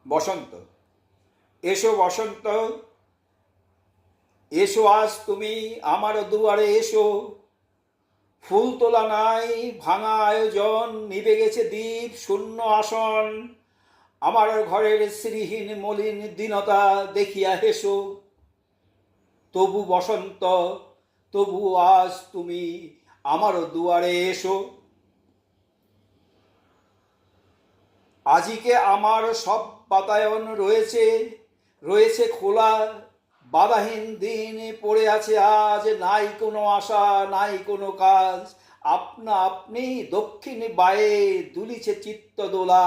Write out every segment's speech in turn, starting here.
বসন্ত। এসো বসন্ত, এসো আজ তুমি আমার দুয়ারে এসো। ফুল তোলা নাই, ভাঙা আয়োজন, নিভে গেছে দীপ, শূন্য আসন। আমার ঘরের শ্রীহীন মলিন দীনতা দেখিয়া হেসো। তবু বসন্ত, তবু আজ তুমি আমার দুয়ারে এসো। আজিকে আমার সব বাতায়ন রয়েছে, রয়েছে খোলা। বাধাহীন দিন পড়ে আছে আজ, নাই কোনো আশা, নাই কোনো কাজ। আপনা আপনি দক্ষিণ বায়ে দুলিছে চিত্ত দোলা।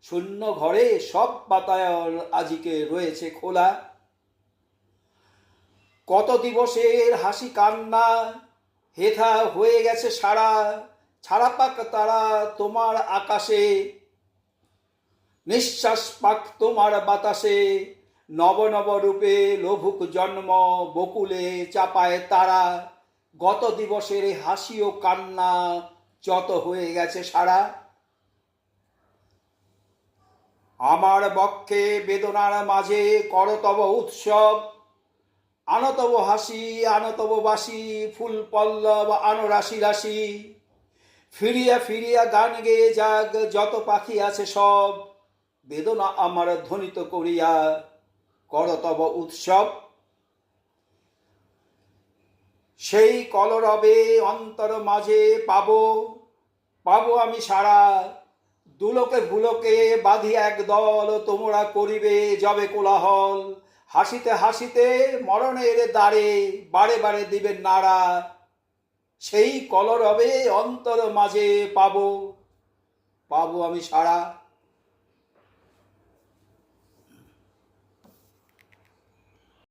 শূন্য ঘরে সব বাতায়ন আজিকে রয়েছে খোলা। কত দিবসের হাসি কান্না হেথা হয়ে গেছে সারা। ছাড়া পাক তারা তোমার আকাশে, নিঃশ্বাস পাক তোমার বাতাসে। নব নব রূপে লভুক জন্ম, বকুলে চাপায় তারা। গত দিবসের হাসি ও কান্না যত হয়ে গেছে সারা। আমার বক্ষে বেদনার মাঝে করতব উৎসব। আনতব হাসি, আনতব বাসি, ফুল পল্লব আনো রাশি রাশি। ফিরিয়া ফিরিয়া গান গেয়ে যাক যত পাখি আছে সব। বেদনা আমার ধ্বনিত করিয়া করতব উৎসব। সেই কলরবে অন্তর মাঝে পাবো, পাবো আমি সারা। দুলোকে ভুলোকে বাঁধিয়া একদল তোমরা করিবে যবে কোলাহল। হাসিতে হাসিতে মরণের দ্বারে বারে বারে দিবেন নাড়া। সেই কলরবে অন্তর মাঝে পাবো, পাবো আমি সারা।